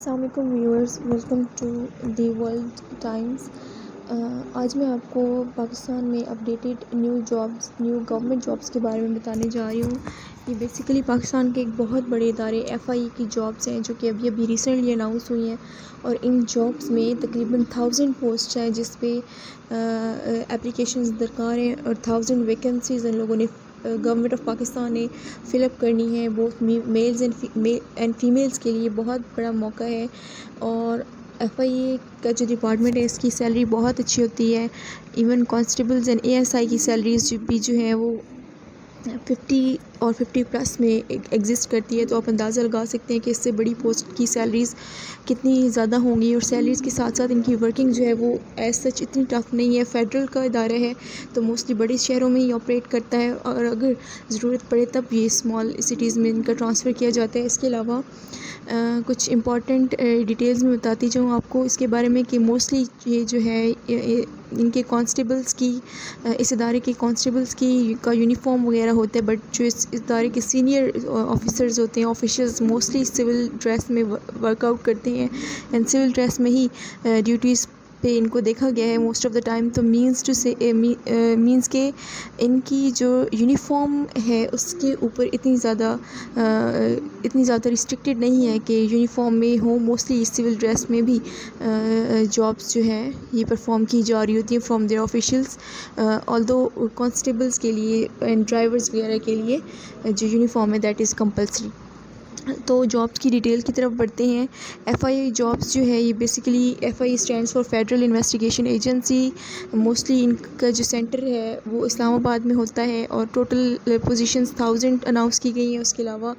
अस्सलामुअलैकुम viewers, welcome to the World Times. आज मैं आपको पाकिस्तान में अपडेटेड न्यू गवर्नमेंट जॉब्स के बारे में बताने जा रही हूँ। ये बेसिकली पाकिस्तान के एक बहुत बड़े इदारे FIE की जॉब्स हैं जो कि अभी रिसेंटली अनाउंस हुई हैं और इन जॉब्स में तकरीबन 1000 पोस्ट हैं जिस पे एप्लीकेशंस दरकार हैं और 1000 वैकेंसीज़ इन लोगों ने गवर्नमेंट ऑफ पाकिस्तान ने फ़िलअप करनी है। बोथ मेल्स एंड फीमेल्स के लिए बहुत बड़ा मौका है। और FIA का जो डिपार्टमेंट है इसकी सैलरी बहुत अच्छी होती है। इवन कांस्टेबल्स एंड ASI की सैलरीज जो हैं वो 50 और 50 प्लस में एग्जिस्ट करती है। तो आप अंदाज़ा लगा सकते हैं कि इससे बड़ी पोस्ट की सैलरीज़ कितनी ज़्यादा होंगी। और सैलरीज़ के साथ साथ इनकी वर्किंग जो है वो एज सच इतनी टफ नहीं है। फेडरल का इदारा है तो मोस्टली बड़े शहरों में ही ऑपरेट करता है और अगर ज़रूरत पड़े तब ये स्मॉल सिटीज़ में इनका ट्रांसफ़र किया जाता है। इसके अलावा कुछ इम्पॉर्टेंट डिटेल्स में बताती जाऊँ आपको इसके बारे में कि मोस्टली ये जो है इनके कांस्टेबल्स की इस इदारे के कांस्टेबल्स का यूनिफॉर्म वगैरह होता है। बट जो इस इदारे के सीनियर ऑफिसर्स होते हैं, ऑफिशियल्स, मोस्टली सिविल ड्रेस में वर्कआउट करते हैं एंड सिविल ड्रेस में ही ड्यूटीज़ पे इनको देखा गया है मोस्ट ऑफ़ द टाइम। तो मींस के इनकी जो यूनिफॉर्म है उसके ऊपर इतनी ज़्यादा रिस्ट्रिक्टेड नहीं है कि यूनिफॉर्म में हो। मोस्टली सिविल ड्रेस में भी जॉब्स जो है ये परफॉर्म की जा रही होती हैं from their officials. Although constables के लिए एंड ड्राइवर्स वगैरह के लिए जो यूनिफॉर्म है दैट इज़ कंपल्सरी। तो जॉब्स की डिटेल की तरफ बढ़ते हैं। FIA जॉब्स जो है ये basically FIA stands for federal investigation agency. Mostly इनका जो सेंटर है वो इस्लामाबाद में होता है और टोटल पोजीशंस 1000 अनाउंस की गई हैं। उसके अलावा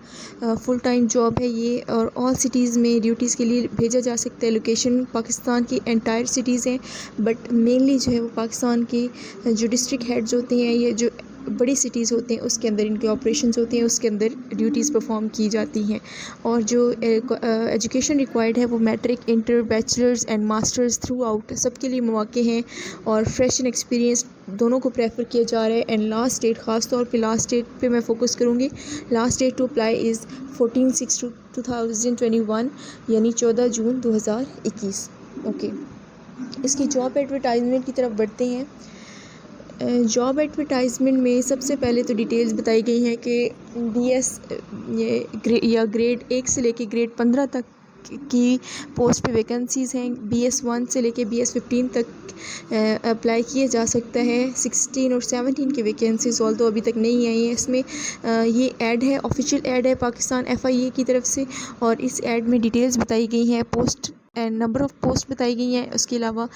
फुल टाइम जॉब है ये और ऑल सिटीज़ में ड्यूटीज़ के लिए भेजा जा सकता है। लोकेशन पाकिस्तान की एंटायर सिटीज़ हैं बट मेनली जो है वो पाकिस्तान के जो डिस्ट्रिक्ट हेड्स होते हैं, ये जो बड़ी सिटीज़ होते हैं उसके अंदर इनके ऑपरेशंस होते हैं, उसके अंदर ड्यूटीज़ परफॉर्म की जाती हैं। और जो एजुकेशन रिक्वायर्ड है वो matric, inter, bachelors and masters throughout सबके लिए मौके हैं और फ्रेश एंड एक्सपीरियंस दोनों को प्रेफर किया जा रहा है। एंड लास्ट डेट, ख़ास तौर पे लास्ट डेट पे मैं फोकस करूँगी। Last date to apply is 14/6/2021 यानी 14 जून 2021। ओके, इसकी जॉब एडवर्टाइजमेंट की तरफ बढ़ते हैं। जॉब एडवर्टाइजमेंट में सबसे पहले तो डिटेल्स बताई गई हैं कि BS ग्रेड 1 से लेके ग्रेड 15 तक की पोस्ट पे वैकेंसीज़ हैं। BS 1 से लेके BS 15 तक अप्लाई किया जा सकता है। 16 और 17 की वैकेंसीज़ ऑल्दो अभी तक नहीं आई हैं। इसमें ये ऐड है, ऑफिशियल ऐड है पाकिस्तान FIA की तरफ से और इस ऐड में डिटेल्स बताई गई हैं, post and number of post बताई गई हैं। उसके अलावा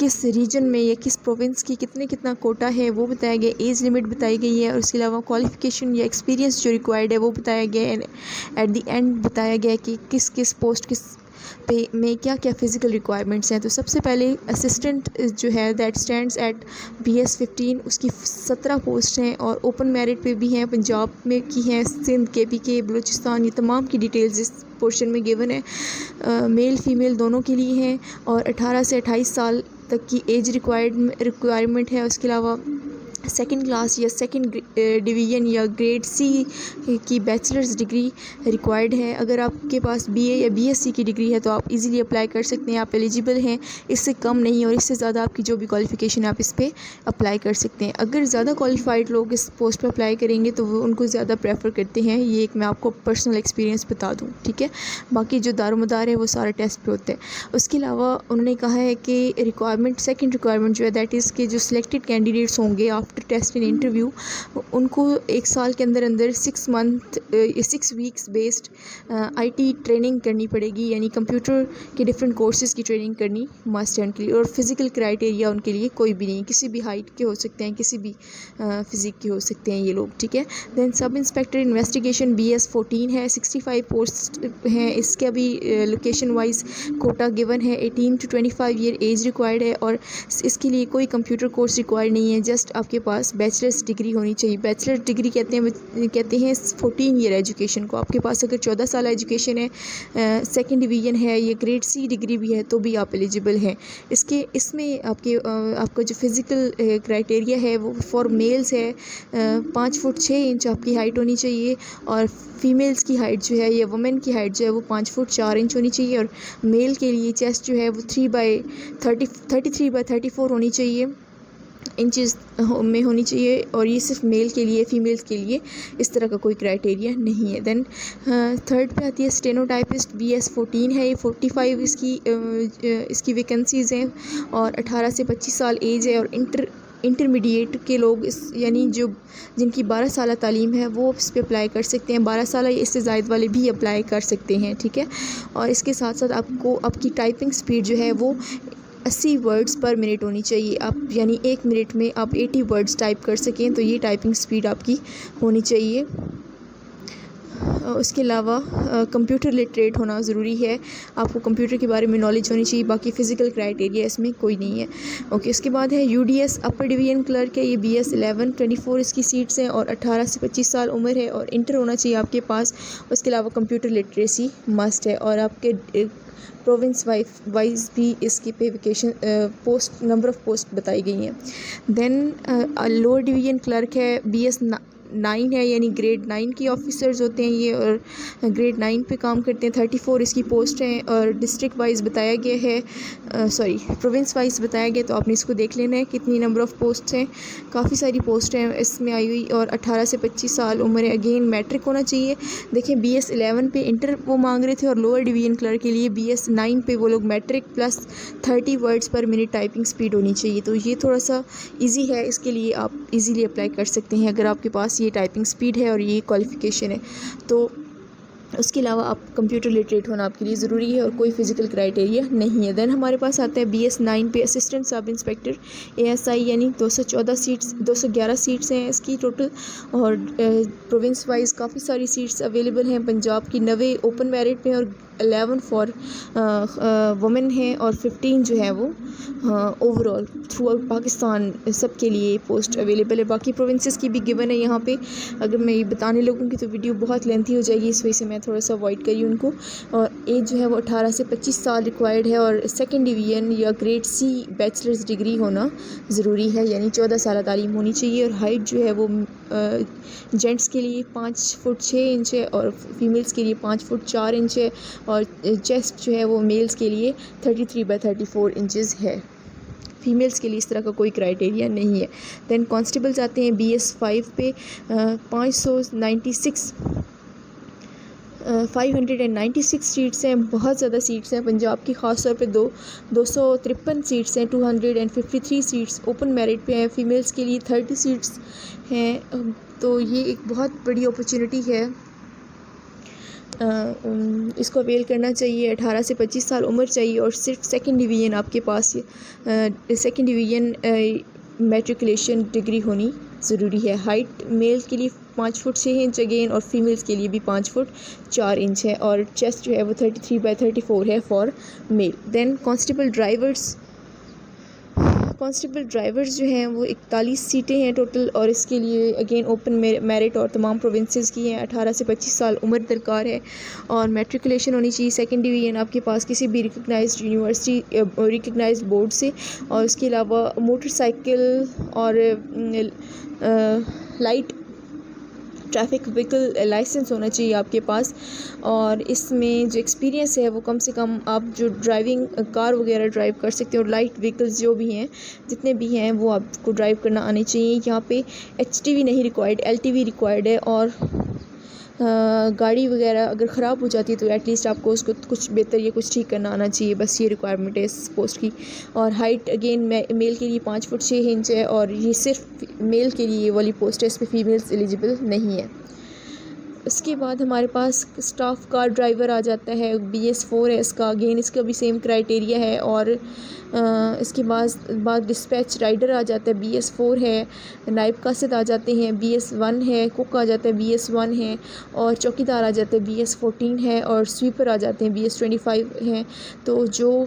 किस रीजन में या किस प्रोविंस की कितना कोटा है वो बताया गया, एज लिमिट बताई गई है और उसके अलावा क्वालिफ़िकेशन या एक्सपीरियंस जो रिक्वायर्ड है वो बताया गया है। एट द एंड बताया गया कि किस पोस्ट पे में क्या क्या फ़िज़िकल रिक्वायरमेंट्स हैं। तो सबसे पहले असिस्टेंट जो है दैट स्टैंड्स एट BS 15, उसकी 17 पोस्ट हैं और ओपन मेरिट पे भी हैं। पंजाब में की हैं, सिंध, KPK, बलूचिस्तान, ये तमाम की डिटेल्स इस पोर्शन में गिवन है। मेल फीमेल दोनों के लिए हैं और 18 से 28 साल तक की एज रिक्वायरमेंट है। उसके अलावा सेकंड क्लास या सेकंड डिवीज़न या ग्रेड C की बैचलर्स डिग्री रिक्वायर्ड है। अगर आपके पास BA या BSc की डिग्री है तो आप इजीली अप्लाई कर सकते हैं, आप एलिजिबल हैं। इससे कम नहीं और इससे ज़्यादा आपकी जो भी क्वालिफ़िकेशन है आप इस पर अप्लाई कर सकते हैं। अगर ज़्यादा क्वालिफाइड लोग इस पोस्ट पर अप्लाई करेंगे तो वो उनको ज़्यादा प्रेफर करते हैं। ये एक मैं आपको पर्सनल एक्सपीरियंस बता दूँ, ठीक है। बाकी जो दारोमदार है वो सारा टेस्ट पे होता है। उसके अलावा उन्होंने कहा है कि सेकंड रिक्वायरमेंट जो है दैट इज़ के जो सिलेक्टेड कैंडिडेट्स होंगे आफ्टर टेस्ट एंड इंटरव्यू उनको 1 साल के अंदर 6 वीक्स बेस्ड IT ट्रेनिंग करनी पड़ेगी, यानी कंप्यूटर के डिफरेंट कोर्सेज़ की ट्रेनिंग करनी मस्ट है उनके लिए। और फिज़िकल क्राइटेरिया उनके लिए कोई भी नहीं, किसी भी हाइट के हो सकते हैं, किसी भी फिज़िक के हो सकते हैं ये लोग, ठीक है। Then sub inspector investigation BS 14 है, 65 पोस्ट हैं। इसका भी लोकेशन वाइज कोटा गिवन है। 18 to 25 ईयर एज रिक्वायर्ड है और इसके लिए कोई कंप्यूटर कोर्स रिक्वायर्ड नहीं है। जस्ट आपके पास बैचलर्स डिग्री होनी चाहिए। बैचलर्स डिग्री कहते हैं 14 ईयर एजुकेशन को। आपके पास अगर 14 साल एजुकेशन है, सेकंड डिवीज़न है, ये ग्रेड सी डिग्री भी है, तो भी आप एलिजिबल हैं। इसमें आपका जो फिज़िकल क्राइटेरिया है वो फॉर मेल्स है 5 फुट 6 इंच आपकी हाइट होनी चाहिए, और फीमेल्स की हाइट जो है या वुमेन की हाइट जो है वो 5 फुट 4 इंच होनी चाहिए, और मेल के लिए चेस्ट जो है वो 33 बाई 34 होनी चाहिए इंचज़ में होनी चाहिए, और ये सिर्फ मेल के लिए। फीमेल्स के लिए इस तरह का कोई क्राइटेरिया नहीं है। देन थर्ड पे आती है स्टेनोटाइपिस्ट BS 14 है, ये 45 इसकी वैकेंसीज़ हैं, और 18 से 25 साल एज है, और इंटरमीडिएट के लोग यानी जिनकी 12 साल तालीम है वो इस पर अप्लाई कर सकते हैं। 12 साल या इससे ज़ायद वाले भी अप्लाई कर सकते हैं, ठीक है। और इसके साथ साथ आपकी टाइपिंग स्पीड जो है वो 80 वर्ड्स पर मिनट होनी चाहिए। आप यानी 1 मिनट में आप 80 वर्ड्स टाइप कर सकें, तो ये टाइपिंग स्पीड आपकी होनी चाहिए। उसके अलावा कंप्यूटर लिटरेट होना ज़रूरी है। आपको कंप्यूटर के बारे में नॉलेज होनी चाहिए। बाकी फ़िज़िकल क्राइटेरिया इसमें कोई नहीं है। ओके, उसके बाद है UDS अपर डिवीज़न क्लर्क है, ये BS 11 24 इसकी सीट्स हैं, और 18 से 25 साल उम्र है, और इंटर होना चाहिए आपके पास। उसके अलावा कंप्यूटर लिटरेसी मस्ट है, और आपके प्रोविंस वाइज भी इसकी पे vacation post number of post बताई गई हैं। देन लोअर डिवीज़न क्लर्क है, BS 9 है, यानी ग्रेड 9 की ऑफिसर्स होते हैं ये, और ग्रेड 9 पे काम करते हैं। 34 इसकी पोस्ट हैं, और डिस्ट्रिक्ट वाइज बताया गया है, प्रोविंस वाइज बताया गया, तो आपने इसको देख लेना है कितनी नंबर ऑफ़ पोस्ट हैं। काफ़ी सारी पोस्ट हैं इसमें आई हुई, और 18 से 25 साल उम्र है। अगेन मैट्रिक होना चाहिए। देखें BS 11 पे इंटर वो मांग रहे थे, और लोअर डिवीज़न क्लर्क के लिए BS 9 पे वो लोग मैट्रिक प्लस 30 वर्ड्स पर मिनट टाइपिंग स्पीड होनी चाहिए। तो ये थोड़ा सा ईजी है, इसके लिए आप इजीली अप्लाई कर सकते हैं अगर आपके पास ये टाइपिंग स्पीड है और ये क्वालिफ़िकेशन है। तो उसके अलावा आप कंप्यूटर लिटरेट होना आपके लिए ज़रूरी है, और कोई फ़िज़िकल क्राइटेरिया नहीं है। देन हमारे पास आता है BS 9 पे असिस्टेंट सब इंस्पेक्टर ASI, यानी 211 सीट्स हैं इसकी टोटल, और प्रोविंस वाइज काफ़ी सारी सीट्स अवेलेबल हैं। पंजाब की 90 ओपन मेरिट पे, और 11 फॉर वुमेन हैं, और 15 जो है वो ओवरऑल थ्रू आउट पाकिस्तान सबके लिए पोस्ट अवेलेबल है। बाकी प्रोविंसेस की भी गिवन है यहाँ पे। अगर मैं ये बताने लगूँगी तो वीडियो बहुत लेंथी हो जाएगी, इस वजह से मैं थोड़ा सा अवॉइड करी उनको। और एज जो है वो 18 से 25 साल रिक्वायर्ड है, और सेकंड डिवीज़न या ग्रेड C बैचलर्स डिग्री होना ज़रूरी है, यानी 14 साल तालीम होनी चाहिए। और हाइट जो है वो जेंट्स के लिए 5 फुट 6 इंच है, और फीमेल्स के लिए 5 फुट 4 इंच है, और चेस्ट जो है वो मेल्स के लिए 33 बाई 34 इंचज़ है। फीमेल्स के लिए इस तरह का कोई क्राइटेरिया नहीं है। देन कांस्टेबल्स आते हैं BS 5 पे 596 सीट्स हैं, बहुत ज़्यादा सीट्स हैं पंजाब की। ख़ास तौर पे 253 सीट्स हैं, 253 सीट्स ओपन मेरिट पे हैं। फ़ीमेल्स के लिए 30 सीट्स हैं, तो ये एक बहुत बड़ी अपॉर्चुनिटी है, इसको अवेल करना चाहिए। 18 से 25 साल उम्र चाहिए, और सिर्फ सेकंड डिवीज़न आपके पास सेकंड डिवीज़न मैट्रिकुलेशन डिग्री होनी ज़रूरी है। हाइट मेल के लिए 5 फुट 6 इंच अगेन, और फीमेल्स के लिए भी 5 फुट 4 इंच है, और चेस्ट जो है वो 33 बाई 34 है for male. Then constable drivers जो हैं वो 41 सीटें हैं टोटल, और इसके लिए अगेन ओपन मेरिट और तमाम प्रोविंसेस की हैं। 18 से 25 साल उम्र दरकार है, और मैट्रिकुलेशन होनी चाहिए सेकंड डिवीज़न आपके पास किसी भी रिकग्नाइज्ड यूनिवर्सिटी रिकग्नाइज्ड बोर्ड से। और इसके अलावा मोटरसाइकिल और लाइट ट्रैफिक व्हीकल लाइसेंस होना चाहिए आपके पास, और इसमें जो एक्सपीरियंस है वो कम से कम आप जो ड्राइविंग कार वगैरह ड्राइव कर सकते हो, लाइट व्हीकल्स जो भी हैं जितने भी हैं वो आपको ड्राइव करना आने चाहिए। यहाँ पे HTV नहीं रिक्वायर्ड, LTV रिक्वायर्ड है, और गाड़ी वगैरह अगर ख़राब हो जाती है तो एटलीस्ट आपको उसको कुछ बेहतर या कुछ ठीक करना आना चाहिए, बस ये रिक्वायरमेंट है इस पोस्ट की। और हाइट अगेन मेल के लिए 5 फुट 6 इंच है, और ये सिर्फ मेल के लिए वाली पोस्ट है, इस पर फीमेल्स एलिजिबल नहीं है। उसके बाद हमारे पास स्टाफ कार ड्राइवर आ जाता है, BS4 है इसका, अगेन इसका भी सेम क्राइटेरिया है। और इसके बाद डिस्पैच राइडर आ जाता है, BS4 है। नायब कासिद आ जाते हैं, BS1 है। कुक आ जाता है, BS1 है। और चौकीदार आ जाते हैं, BS14 है। और स्वीपर आ जाते हैं, BS25 हैं। तो जो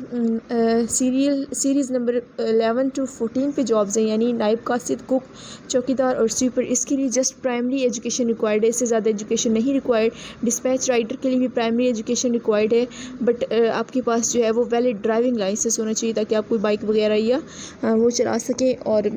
सीरीज़ नंबर 11 to 14 पे जॉब्स हैं, यानी नायब कासिद, कुक, चौकीदार और स्वीपर, इसके लिए जस्ट प्राइमरी एजुकेशन रिक्वायर्ड है, इससे ज़्यादा एजुकेशन नहीं रिक्वायर्ड। डिस्पैच राइडर के लिए भी प्राइमरी एजुकेशन रिक्वायर्ड है, बट आपके पास जो है वो वैलिड ड्राइविंग लाइसेंस होना चाहिए, ताकि आप कोई बाइक वगैरह या वो चला सकें। और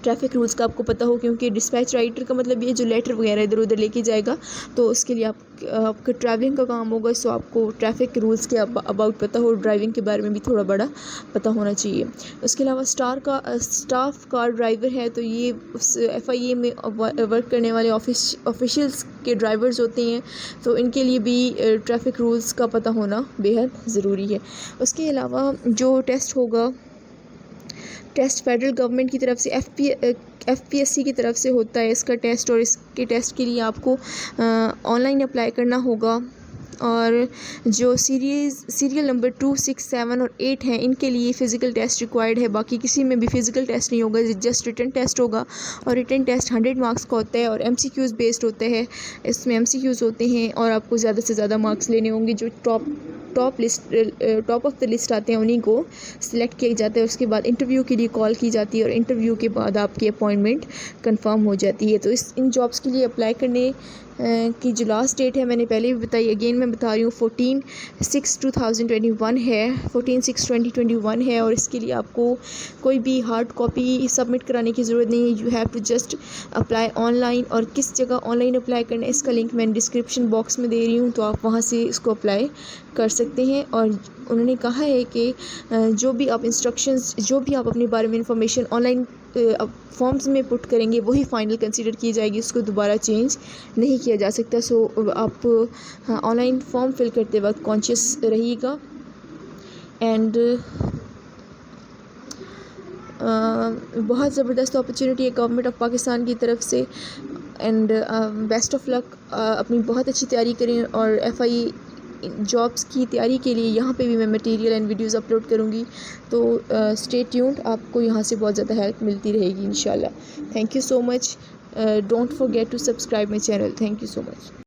ट्रैफिक रूल्स का आपको पता हो, क्योंकि डिस्पैच राइटर का मतलब ये जो लेटर वगैरह इधर उधर लेके जाएगा, तो उसके लिए आपका ट्रैवलिंग का काम होगा, सो आपको ट्रैफिक रूल्स के अबाउट पता हो, ड्राइविंग के बारे में भी थोड़ा बड़ा पता होना चाहिए। उसके अलावा स्टाफ कार ड्राइवर है, तो ये FIA में वर्क करने वाले ऑफिशियल्स के ड्राइवर्स होते हैं, तो इनके लिए भी ट्रैफिक रूल्स का पता होना बेहद ज़रूरी है। उसके अलावा जो टेस्ट होगा, टेस्ट फेडरल गवर्नमेंट की तरफ से FPSC की तरफ से होता है इसका टेस्ट, और इसके टेस्ट के लिए आपको ऑनलाइन अप्लाई करना होगा। और जो सीरियल नंबर 2, 6, 7 और 8 हैं, इनके लिए फ़िज़िकल टेस्ट रिक्वायर्ड है। बाकी किसी में भी फ़िज़िकल टेस्ट नहीं होगा, जस्ट रिटन टेस्ट होगा। और रिटन टेस्ट 100 मार्क्स का होता है और MCQs बेस्ड होता है। इसमें MCQs होते हैं और आपको ज़्यादा से ज़्यादा मार्क्स लेने होंगे। जो टॉप ऑफ द लिस्ट आते हैं उन्हीं को सिलेक्ट किया जाता है। उसके बाद इंटरव्यू के लिए कॉल की जाती है और इंटरव्यू के बाद आपकी अपॉइंटमेंट कंफर्म हो जाती है। तो इन जॉब्स के लिए अप्लाई करने की जो लास्ट डेट है मैंने पहले भी बताई, अगेन मैं बता रही हूँ, 14/6/2021 है, 14/6/2021 है। और इसके लिए आपको कोई भी हार्ड कॉपी सबमिट कराने की ज़रूरत नहीं है, you have to just apply online. और किस जगह ऑनलाइन अप्लाई करना है इसका लिंक मैंने डिस्क्रिप्शन बॉक्स में दे रही हूँ, तो आप वहाँ से इसको अप्लाई कर सकते हैं। और उन्होंने कहा है कि जो भी आप इंस्ट्रक्शंस, जो भी आप अपने बारे में इंफॉर्मेशन ऑनलाइन फॉर्म्स में पुट करेंगे वही फ़ाइनल कंसीडर की जाएगी, उसको दोबारा चेंज नहीं किया जा सकता। सो आप ऑनलाइन फॉर्म फिल करते वक्त कॉन्शियस रहिएगा। एंड बहुत ज़बरदस्त अपॉर्चुनिटी है गवर्नमेंट ऑफ पाकिस्तान की तरफ से। एंड बेस्ट ऑफ लक, अपनी बहुत अच्छी तैयारी करें। और FIA जॉब्स की तैयारी के लिए यहाँ पे भी मैं मटेरियल एंड वीडियोस अपलोड करूँगी, तो स्टे ट्यून्ड, आपको यहाँ से बहुत ज़्यादा हेल्प मिलती रहेगी इंशाल्लाह। Thank you so much, don't forget to subscribe my channel. Thank you so much.